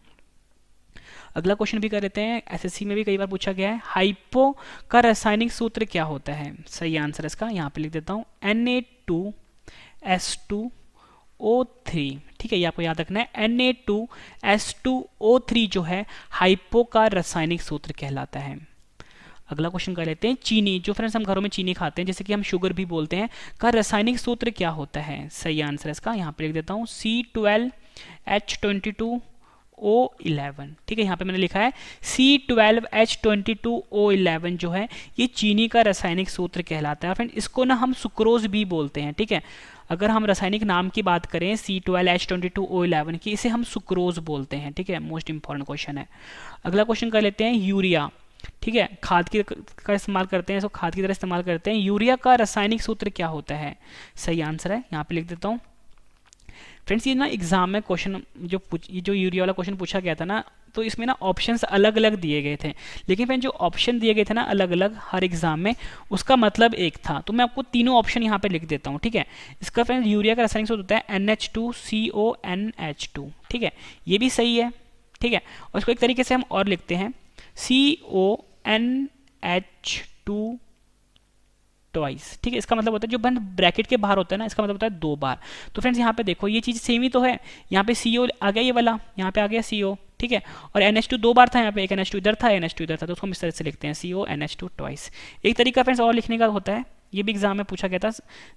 अगला क्वेश्चन भी कर लेते हैं, एसएससी में भी कई बार पूछा गया है। हाइपो का रासायनिक सूत्र क्या होता है? सही आंसर इसका यहाँ पे लिख देता हूँ Na2S2O3। ठीक है, ये आपको याद रखना है, Na2S2O3 जो है हाइपो का रासायनिक सूत्र कहलाता है। अगला क्वेश्चन कर लेते हैं, चीनी जो फ्रेंड्स हम घरों में चीनी खाते हैं, जैसे कि हम शुगर भी बोलते हैं, का रासायनिक सूत्र क्या होता है? सही आंसर इसका यहाँ पे लिख देता हूँ C12H22O11। ठीक है, यहाँ पे मैंने लिखा है C12H22O11 जो है ये चीनी का रासायनिक सूत्र कहलाता है। और फ्रेंड इसको ना हम सुक्रोज भी बोलते हैं। ठीक है, अगर हम रासायनिक नाम की बात करें C12H22O11 की, इसे हम सुक्रोज बोलते हैं। ठीक है, मोस्ट इंपॉर्टेंट क्वेश्चन है। अगला क्वेश्चन कर लेते हैं, यूरिया। ठीक है, खाद की का इस्तेमाल करते हैं, इसको खाद की तरह इस्तेमाल करते हैं। यूरिया का रासायनिक सूत्र क्या होता है? सही आंसर है यहाँ पे लिख देता हूँ। फ्रेंड्स ये ना एग्जाम में क्वेश्चन जो यूरिया वाला क्वेश्चन पूछा गया था ना, तो इसमें ना ऑप्शंस अलग अलग दिए गए थे, लेकिन फ्रेंड जो ऑप्शन दिए गए थे ना अलग अलग हर एग्जाम में, उसका मतलब एक था। तो मैं आपको तीनों ऑप्शन यहाँ पे लिख देता हूँ। ठीक है, इसका फ्रेंड यूरिया का रासायनिक सूत्र होता है NH2CONH2। ठीक है, ये भी सही है। ठीक है, और इसको एक तरीके से हम और लिखते हैं CONH2 ट्वाइस। ठीक है, इसका मतलब होता है जो बंद ब्रैकेट के बाहर होता है ना, इसका मतलब होता है 2 बार। तो फ्रेंड्स यहाँ पे देखो ये चीज सेम ही तो है, यहाँ पे CO आ गया, ये वाला यहाँ पे आ गया CO। ठीक है, और NH2 2 बार था, यहाँ पे एक NH2 इधर था, NH2 इधर था, तो उसको हम इस तरह से लिखते हैं CONH2 ट्वाइस। एक तरीका फ्रेंड्स और लिखने का होता है, ये भी एग्जाम में पूछा गया था,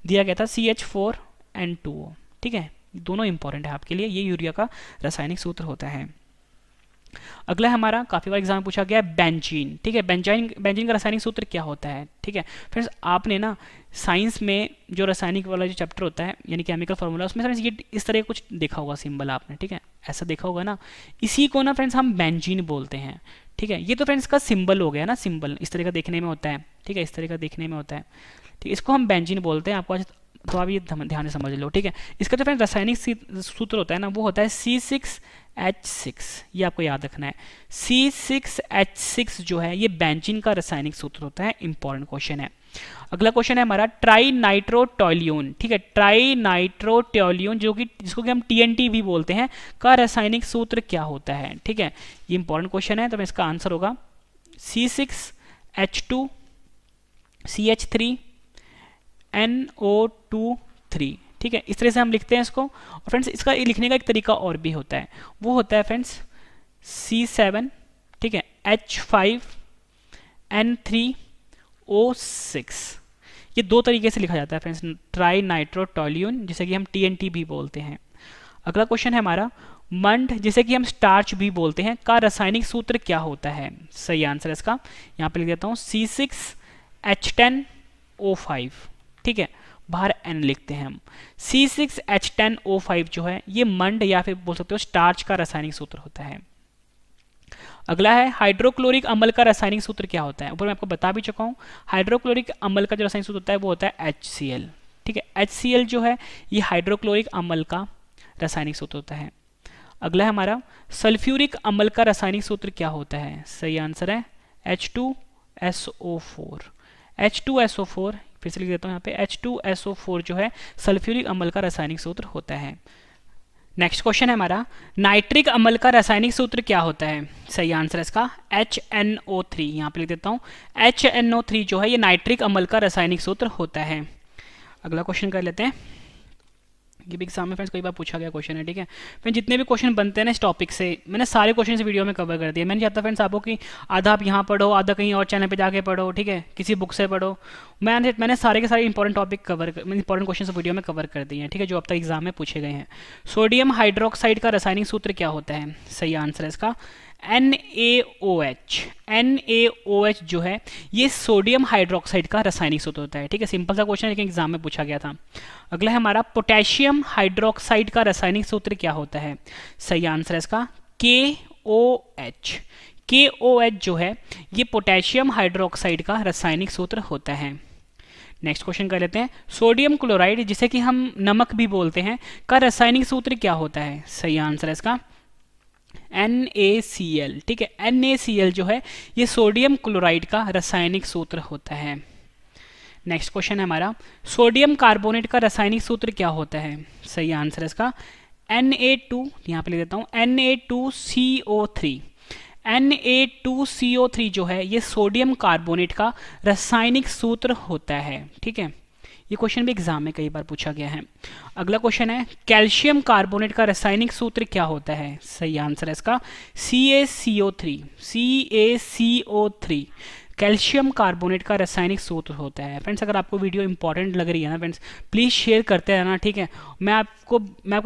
दिया गया था CH4N2O। ठीक है, दोनों इंपॉर्टेंट है आपके लिए। ये यूरिया का रासायनिक सूत्र होता है। अगला है हमारा, काफी बार एग्जाम में पूछा गया है, बेंजीन। ठीक है, बेंजीन का रासायनिक सूत्र क्या होता है? ठीक है फ्रेंड्स, आपने ना साइंस में जो रासायनिक वाला जो चैप्टर होता है यानी केमिकल फार्मूला, उसमें फ्रेंड्स ये इस तरह कुछ देखा होगा सिंबल आपने। ठीक है, ऐसा देखा होगा ना, इसी को ना फ्रेंड्स हम बेंजीन बोलते हैं। ठीक है, ये तो फ्रेंड्स का सिंबल हो गया ना, सिंबल इस तरह का देखने में होता है। ठीक है, इस तरह का देखने में होता है। ठीक है, इसको हम बेंजीन बोलते हैं। आपको आज तो आप ये ध्यान से समझ लो। ठीक है, इसका जो फ्रेंड रासायनिक सूत्र होता है ना, वो होता है C6H6। ये आपको याद रखना है, C6H6 जो है ये बेंजीन का रासायनिक सूत्र होता है। इंपॉर्टेंट क्वेश्चन है। अगला क्वेश्चन है हमारा, ट्राइनाइट्रोटोल्यून। ठीक है, ट्राइनाइट्रोटोल्यून जिसको कि हम TNT भी बोलते हैं, का रासायनिक सूत्र क्या होता है? ठीक है, ये इंपॉर्टेंट क्वेश्चन है। तो इसका आंसर होगा C6H2 CH3 NO2 3। ठीक है, इस तरह से हम लिखते हैं इसको। और फ्रेंड्स इसका लिखने का एक तरीका और भी होता है, वो होता है फ्रेंड्स C7 ठीक है H5N3O6। ये 2 तरीके से लिखा जाता है फ्रेंड्स, ट्राइनाइट्रोटोल्यून जिसे कि हम TNT भी बोलते हैं। अगला क्वेश्चन है हमारा, मंड जिसे कि हम स्टार्च भी बोलते हैं, का रासायनिक सूत्र क्या होता है? सही आंसर है इसका, यहाँ पे लिख देता हूँ C6H10O5। ठीक है, बाहर N लिखते हैं हम। C6H10O5 जो है ये मंड या फिर बोल सकते हो स्टार्च का रासायनिक सूत्र होता है। अगला है, हाइड्रोक्लोरिक अम्ल का रासायनिक सूत्र क्या होता है? ऊपर मैं आपको बता भी चुका हूँ, हाइड्रोक्लोरिक अम्ल का जो रासायनिक सूत्र होता है वो होता है HCl। ठीक है, HCl जो है ये हाइड्रोक्लोरिक अम्ल का रासायनिक सूत्र होता है। अगला है हमारा, सल्फ्यूरिक अम्ल का रासायनिक सूत्र क्या होता है? सही आंसर है H2SO4। H2SO4 फिर से लिख देता हूँ यहाँ पे, H2SO4 जो है सल्फ्यूरिक अम्ल का रासायनिक सूत्र होता है। नेक्स्ट क्वेश्चन है हमारा, नाइट्रिक अम्ल का रासायनिक सूत्र क्या होता है? सही आंसर है इसका HNO3। यहाँ पे लिख देता हूँ HNO3 जो है ये नाइट्रिक अम्ल का रासायनिक सूत्र होता है। अगला क्वेश्चन कर लेते हैं, ये भी एग्जाम में फ्रेंड्स कई बार पूछा गया क्वेश्चन है। ठीक है, फिर जितने भी क्वेश्चन बनते हैं ना इस टॉपिक से, मैंने सारे क्वेश्चन इस वीडियो में कवर कर दिए। मैं नहीं चाहता फ्रेंड्स आपको कि आधा आप यहाँ पढ़ो, आधा कहीं और चैनल पे जाके पढ़ो। ठीक है, किसी बुक से पढ़ो। मैंने सारे के सारे important topic important question video में कवर कर दिए हैं। ठीक है, जो अब तक एग्जाम में पूछे गए हैं। सोडियम हाइड्रोक्साइड का रासायनिक सूत्र क्या होता है? सही आंसर है इसका NaOH, NaOH जो है ये सोडियम हाइड्रोक्साइड का रासायनिक सूत्र होता है। ठीक है, सिंपल सा क्वेश्चन है लेकिन एग्जाम में पूछा गया था। अगला है हमारा पोटेशियम हाइड्रोक्साइड का रासायनिक सूत्र क्या होता है? सही आंसर है इसका KOH। KOH जो है ये पोटेशियम हाइड्रोक्साइड का रासायनिक सूत्र होता है। नेक्स्ट क्वेश्चन कर लेते हैं। सोडियम क्लोराइड जिसे कि हम नमक भी बोलते हैं का रासायनिक सूत्र क्या होता है? सही आंसर है इसका NaCl। ठीक है, NaCl जो है ये सोडियम क्लोराइड का रासायनिक सूत्र होता है। नेक्स्ट क्वेश्चन है हमारा, सोडियम कार्बोनेट का रासायनिक सूत्र क्या होता है? सही आंसर है इसका Na2, यहाँ पे लिख देता हूँ Na2CO3। Na2CO3 जो है ये सोडियम कार्बोनेट का रासायनिक सूत्र होता है। ठीक है, ये क्वेश्चन भी एग्जाम में कई बार पूछा गया है। अगला क्वेश्चन है, कैल्शियम कार्बोनेट का रासायनिक सूत्र क्या होता है? सही आंसर है इसका CaCO3। CaCO3 कैल्शियम कार्बोनेट का रासायनिक सूत्र होता है। फ्रेंड्स, अगर आपको वीडियो इंपॉर्टेंट लग रही है ना फ्रेंड्स, प्लीज़ शेयर करते रहना। ठीक है, मैं आपको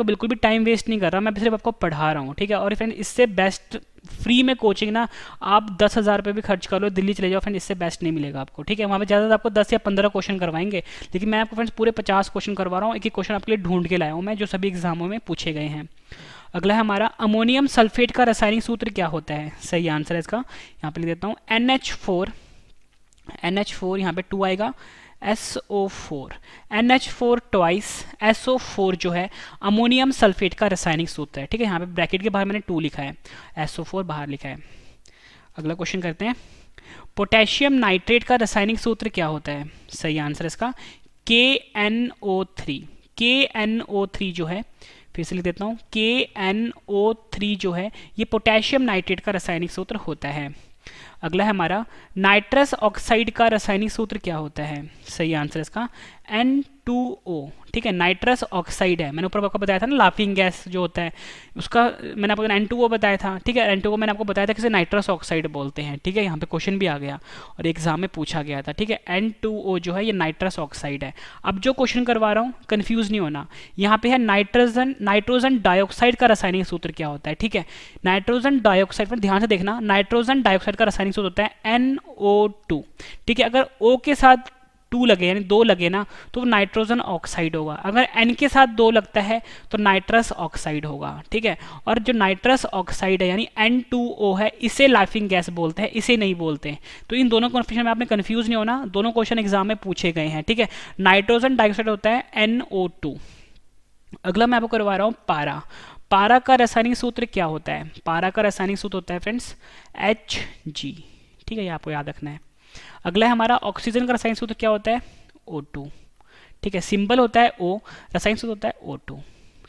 बिल्कुल भी टाइम वेस्ट नहीं कर रहा, मैं सिर्फ आपको पढ़ा रहा हूँ। ठीक है, और फ्रेंड्स इससे बेस्ट फ्री में कोचिंग ना आप 10,000 रुपये भी खर्च कर लो, दिल्ली चले जाओ फ्रेंड, इससे बेस्ट नहीं मिलेगा आपको। ठीक है, वहाँ पे ज़्यादा आपको 10 या 15 क्वेश्चन करवाएंगे, लेकिन मैं आपको फ्रेंड्स पूरे 50 क्वेश्चन करवा रहा हूँ। एक एक क्वेश्चन आपके लिए ढूंढ के लाया हूँ मैं, जो सभी एग्जामों में पूछे गए हैं। अगला है हमारा, अमोनियम सल्फेट का रासायनिक सूत्र क्या होता है? सही आंसर है इसका, यहाँ पे लिख देता हूँ NH4 यहाँ पे 2 आएगा, SO4। NH4 ट्वाइस SO4 जो है अमोनियम सल्फेट का रासायनिक सूत्र है। ठीक है, यहाँ पे ब्रैकेट के बाहर मैंने 2 लिखा है, SO4 बाहर लिखा है। अगला क्वेश्चन करते हैं, पोटेशियम नाइट्रेट का रासायनिक सूत्र क्या होता है? सही आंसर है इसका KNO3। KNO3 जो है, फिर से लिख देता हूँ KNO3 जो है ये पोटेशियम नाइट्रेट का रासायनिक सूत्र होता है। अगला है हमारा, नाइट्रस ऑक्साइड का रासायनिक सूत्र क्या होता है? सही आंसर है इसका N2O। ठीक है, नाइट्रस ऑक्साइड है, मैंने ऊपर आपको बताया था ना लाफिंग गैस जो होता है उसका, मैंने आपको N2O बताया था। ठीक है, N2O मैंने आपको बताया था किसे नाइट्रस ऑक्साइड बोलते हैं। ठीक है, यहाँ पे क्वेश्चन भी आ गया और एग्जाम में पूछा गया था। ठीक है, N2O जो है ये नाइट्रस ऑक्साइड है। अब जो क्वेश्चन करवा रहा हूँ कन्फ्यूज नहीं होना, यहाँ पे है नाइट्रोजन डाइऑक्साइड का रासायनिक सूत्र क्या होता है? ठीक है, नाइट्रोजन डाइऑक्साइड पर ध्यान से देखना, नाइट्रोजन डाइऑक्साइड का रासायनिक सूत्र होता है NO2। ठीक है, अगर O के साथ 2 लगे यानी 2 लगे ना तो नाइट्रोजन ऑक्साइड होगा, अगर N के साथ 2 लगता है तो नाइट्रस ऑक्साइड होगा। ठीक है, और जो नाइट्रस ऑक्साइड है यानी N2O है इसे लाफिंग गैस बोलते हैं, इसे नहीं बोलते हैं। तो इन दोनों कन्फ्यूजन में आपने कंफ्यूज नहीं होना, दोनों क्वेश्चन एग्जाम में पूछे गए हैं। ठीक है, नाइट्रोजन डाइऑक्साइड होता है NO2। अगला मैं आपको करवा रहा हूँ पारा का रासायनिक सूत्र क्या होता है? पारा का रासायनिक सूत्र होता है फ्रेंड्स Hg। ठीक है, ये आपको याद रखना है। अगला है हमारा, ऑक्सीजन का रासायनिक सूत्र क्या होता है? O2। ठीक है, सिंबल होता है O, रासायनिक सूत्र होता है O2।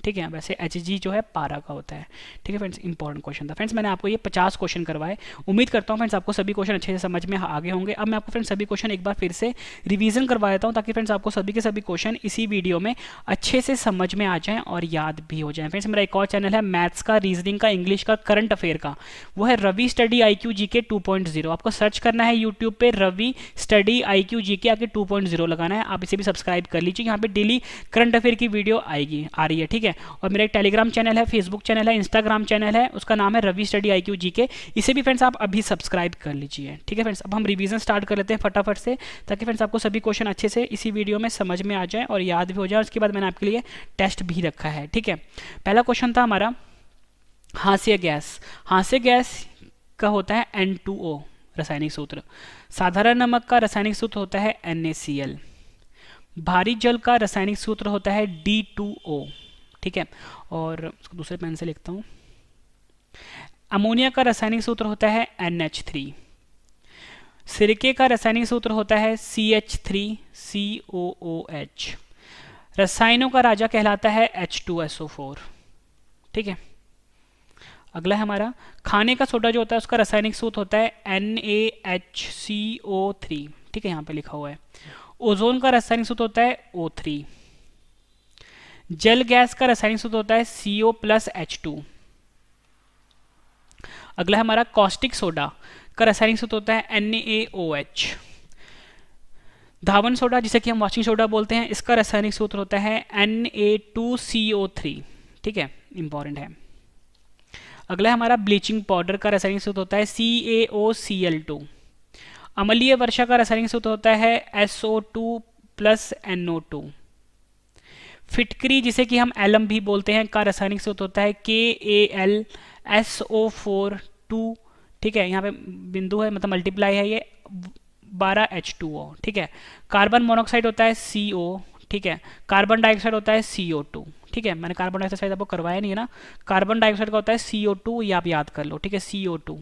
ठीक है, वैसे Hg जो है पारा का होता है। ठीक है फ्रेंड्स, इंपॉर्टेंट क्वेश्चन था। फ्रेंड्स, मैंने आपको ये 50 क्वेश्चन करवाए, उम्मीद करता हूँ फ्रेंड्स आपको सभी क्वेश्चन अच्छे से समझ में आगे होंगे। अब मैं आपको फ्रेंड्स सभी क्वेश्चन एक बार फिर से रिवीजन करवा देता हूँ ताकि फ्रेंड्स आपको सभी के सभी क्वेश्चन इसी वीडियो में अच्छे से समझ में आ जाएँ और याद भी हो जाएँ। फ्रेंड्स, मेरा एक और चैनल है मैथ्स का, रीजनिंग का, इंग्लिश का, करंट अफेयर का, वो है रवि स्टडी IQ GK 2.0। आपको सर्च करना है यूट्यूब पे रवि स्टडी IQ GK, आके 2.0 लगाना है। आप इसे भी सब्सक्राइब कर लीजिए, यहाँ पे डेली करंट अफेयर की वीडियो आ रही है। ठीक है, और मेरा एक टेलीग्राम चैनल है, फेसबुक चैनल है, इंस्टाग्राम चैनल है, उसका नाम है रवि स्टडी IQ GK, इसे भी फ्रेंड्स आप अभी सब्सक्राइब कर लीजिए। ठीक है फ्रेंड्स, अब हम रिवीजन स्टार्ट कर लेते हैं फटाफट से, ताकि फ्रेंड्स आपको सभी क्वेश्चन अच्छे से इसी वीडियो में समझ में आ जाए और याद भी हो जाए। उसके बाद मैंने आपके लिए टेस्ट भी रखा है। ठीक है, पहला क्वेश्चन था हमारा, हास्य गैस का होता है N2O रासायनिक सूत्र। साधारण नमक का रासायनिक सूत्र होता है NaCl। भारी जल का रासायनिक सूत्र होता है D2O। ठीक है, और उसको दूसरे पेन से लिखता हूं, अमोनिया का रासायनिक सूत्र होता है NH3। सिरके का रासायनिक सूत्र होता है CH3COOH। रसायनों का राजा कहलाता है H2SO4। ठीक है, अगला है हमारा, खाने का सोडा जो होता है उसका रासायनिक सूत्र होता है NaHCO3। ठीक है, यहाँ पे लिखा हुआ है। ओजोन का रासायनिक सूत्र होता है O3। जल गैस का रासायनिक सूत्र होता है CO+H2। अगला है हमारा, कॉस्टिक सोडा का रासायनिक सूत्र होता है NaOH। धावन सोडा जिसे कि हम वॉशिंग सोडा बोलते हैं, इसका रासायनिक सूत्र होता है Na2CO3। ठीक है, इंपॉर्टेंट है। अगला है हमारा ब्लीचिंग पाउडर का रासायनिक सूत्र होता है CaOCl2। अम्लीय वर्षा का रासायनिक सूत्र होता है SO2 प्लस NO2। फिटकरी जिसे कि हम एलम भी बोलते हैं का रासायनिक सूत्र होता है KAlSO4 2। ठीक है, यहाँ पे बिंदु है मतलब मल्टीप्लाई है ये 12H2O। ठीक है, कार्बन मोनोऑक्साइड होता है CO। ठीक है, कार्बन डाइऑक्साइड होता है CO2। ठीक है, मैंने कार्बन डाइऑक्साइड शायद आपको करवाया नहीं है ना, कार्बन डाइऑक्साइड का होता है CO2, ये आप याद कर लो। ठीक है, CO2।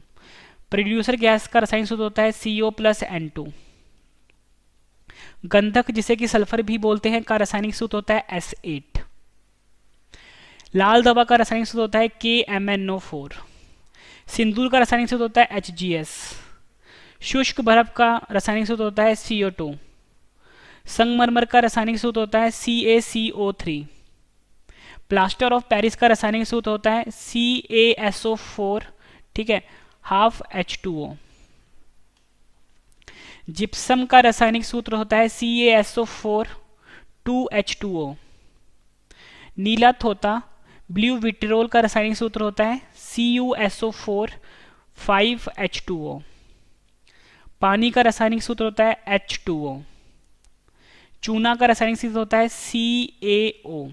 प्रोड्यूसर गैस का रासायनिक सूत्र होता है CO प्लस N2। गंधक जिसे कि सल्फर भी बोलते हैं का रासायनिक सूत्र होता है S8। लाल दवा का रासायनिक सूत्र होता है KMNO4। सिंदूर का रासायनिक सूत्र होता है HGS। शुष्क बर्फ का रासायनिक सूत्र होता है CO2। संगमरमर का रासायनिक सूत्र होता है CaCO3। प्लास्टर ऑफ पेरिस का रासायनिक सूत्र होता है CaSO4। ठीक है, हाफ H2O। जिप्सम का रासायनिक सूत्र होता है CaSO4 2H2O। नीला थोता ब्लू विट्रोल का रासायनिक सूत्र होता है CuSO4 5H2O। पानी का रासायनिक सूत्र होता है H2O। चूना का रासायनिक सूत्र होता है CaO।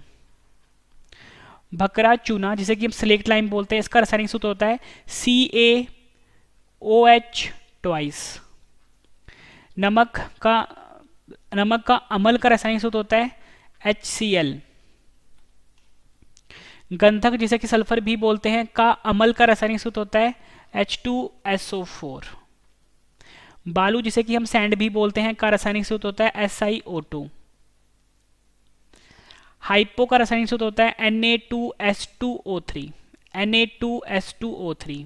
भकरा चूना जिसे कि हम स्लेक्ट लाइम बोलते हैं, इसका रासायनिक सूत्र होता है CaOH ट्वाइस। नमक का अम्ल का रासायनिक सूत्र होता है HCl। गंधक जिसे कि सल्फर भी बोलते हैं का अम्ल का रासायनिक सूत्र होता है H2SO4। बालू जिसे कि हम सैंड भी बोलते हैं का रासायनिक सूत्र होता है SiO2। हाइपो का रासायनिक सूत्र होता है Na2S2O3। Na2S2O3।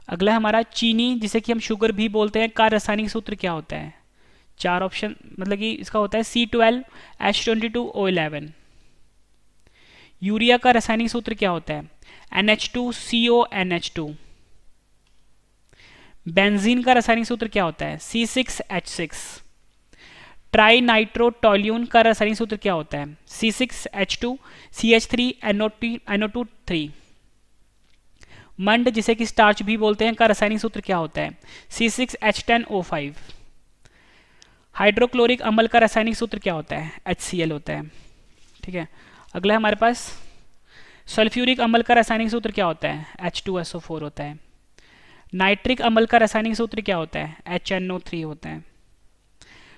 अगला हमारा चीनी जिसे कि हम शुगर भी बोलते हैं का रासायनिक सूत्र क्या होता है? चार ऑप्शन मतलब कि इसका होता है C12H22O11। यूरिया का रासायनिक सूत्र क्या होता है? NH2CONH2। बेंजीन का रासायनिक सूत्र क्या होता है? C6H6। ट्राई नाइट्रोटोल्यून का रासायनिक सूत्र क्या होता है? C6H2 CH3NO2 3। मंड जिसे कि स्टार्च भी बोलते हैं का रासायनिक सूत्र क्या होता है? C6H10O5। हाइड्रोक्लोरिक अम्ल का रासायनिक सूत्र क्या होता है? HCl होता है। ठीक है, अगला हमारे पास सल्फ्यूरिक अम्ल का रासायनिक सूत्र क्या होता है? H2SO4 होता है। नाइट्रिक अम्ल का रासायनिक सूत्र क्या होता है? HNO3 होता है।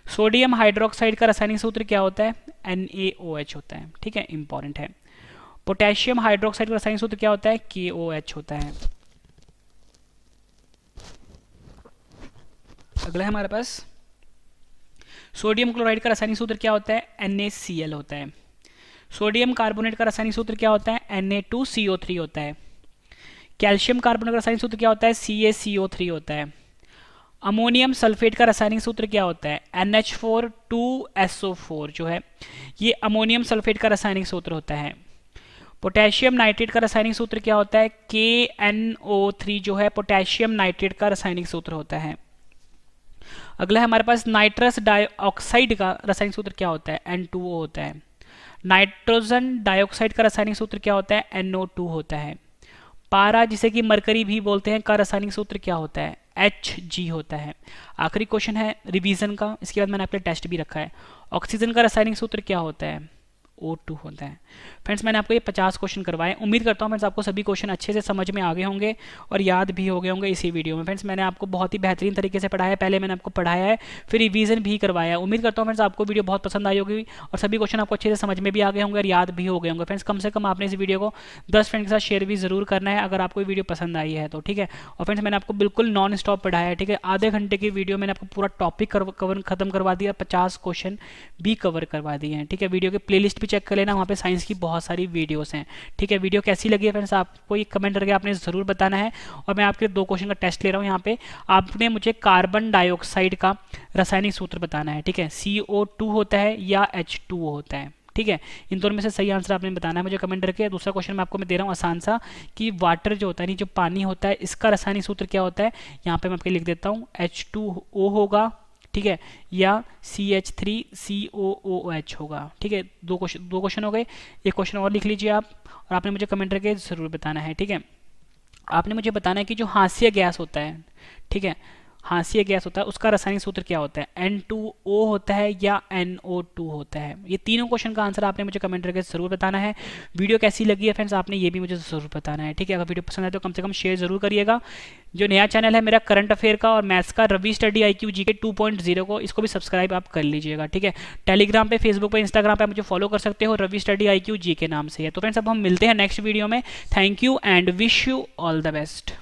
सोडियम हाइड्रोक्साइड का रासायनिक सूत्र क्या होता है? NaOH होता है। ठीक है, इंपॉर्टेंट है। पोटेशियम हाइड्रोक्साइड का रासायनिक सूत्र क्या होता है? KOH होता है। अगला है हमारे पास सोडियम क्लोराइड का रासायनिक सूत्र क्या होता है? NaCl होता है। सोडियम कार्बोनेट का रासायनिक सूत्र क्या होता है? Na2CO3 होता है। कैल्शियम कार्बोनेट का रासायनिक सूत्र क्या होता है? CaCO3 होता है। अमोनियम सल्फेट का रासायनिक सूत्र क्या होता है? NH4 जो है ये अमोनियम सल्फेट का रासायनिक सूत्र होता है। पोटेशियम नाइट्रेट का रासायनिक सूत्र क्या होता है? KNO3 जो है पोटेशियम नाइट्रेट का रासायनिक सूत्र होता है। अगला है हमारे पास नाइट्रस डाइऑक्साइड का रासायनिक सूत्र क्या होता है? N2O होता है। नाइट्रोजन डाइऑक्साइड का रासायनिक सूत्र क्या होता है? NO2 होता है। पारा जिसे कि मरकरी भी बोलते हैं का रासायनिक सूत्र क्या होता है? Hg होता है। आखिरी क्वेश्चन है रिवीजन का, इसके बाद मैंने आपके टेस्ट भी रखा है। ऑक्सीजन का रासायनिक सूत्र क्या होता है? O2 होता है। फ्रेंड्स मैंने आपको ये 50 क्वेश्चन करवाए। उम्मीद करता हूँ फ्रेंड्स आपको सभी क्वेश्चन अच्छे से समझ में आ गए होंगे और याद भी हो गए होंगे इसी वीडियो में। फ्रेंड्स मैंने आपको बहुत ही बेहतरीन तरीके से पढ़ाया है, पहले मैंने आपको पढ़ाया है फिर रिवीजन भी करवाया है। उम्मीद करता हूँ फ्रेंड्स आपको वीडियो बहुत पसंद आई होगी और सभी क्वेश्चन आपको अच्छे से समझ में भी आ गए होंगे और याद भी हो गए होंगे। फ्रेंड्स कम से कम आपने इस वीडियो को 10 फ्रेंड के साथ शेयर भी जरूर करना है अगर आपको वीडियो पसंद आई है तो। ठीक है, और फ्रेंड्स मैंने आपको बिल्कुल नॉन स्टॉप पढ़ाया है। ठीक है, आधे घंटे की वीडियो मैंने आपको पूरा टॉपिक कवर खत्म करवा दिया, 50 क्वेश्चन भी कवर करवा दिए हैं। ठीक है, वीडियो के प्लेलिस्ट भी चेक कर लेना, वहाँ पे साइंस की बहुत सारी वीडियोस हैं। ठीक है, वीडियो कैसी लगी है फ्रेंड्स आपको ये कमेंट करके आपने ज़रूर बताना है। और मैं आपके 2 क्वेश्चन का टेस्ट ले रहा हूँ यहाँ पे, आपने मुझे कार्बन डाइऑक्साइड का रासायनिक सूत्र बताना है। ठीक है, CO2 होता है या H2O होता है। ठीक है, इन दोनों में से सही आंसर आपने बताना है मुझे कमेंट करके। दूसरा क्वेश्चन मैं आपको दे रहा हूँ आसान सा कि वाटर जो होता है नहीं जो पानी होता है इसका रासायनिक सूत्र क्या होता है? यहाँ पे मैं आपके लिख देता हूँ H2O होगा। ठीक है, या CH3COOH होगा। ठीक है, 2 क्वेश्चन हो गए, एक क्वेश्चन और लिख लीजिए आप और आपने मुझे कमेंट करके ज़रूर बताना है। ठीक है, आपने मुझे बताना है कि जो हास्य गैस होता है, ठीक है, हास्य गैस होता है, उसका रासायनिक सूत्र क्या होता है, N2O होता है या NO2 होता है। ये तीनों क्वेश्चन का आंसर आपने मुझे कमेंट करके जरूर बताना है। वीडियो कैसी लगी है फ्रेंड्स, आपने ये भी मुझे जरूर बताना है, ठीक है। अगर वीडियो पसंद आए तो कम से कम शेयर जरूर करिएगा। जो नया चैनल है मेरा करंट अफेयर का और मैथ्स का, रवि स्टडी IQ GK 2.0 को, इसको भी सब्सक्राइब आप कर लीजिएगा, ठीक है। टेलीग्राम पे, फेसबुक पे, इंस्टाग्राम पे आप मुझे फॉलो कर सकते हो, रवि स्टडी IQ GK नाम से है। तो फ्रेंड्स अब हम मिलते हैं नेक्स्ट वीडियो में। Thank you and wish you all the best.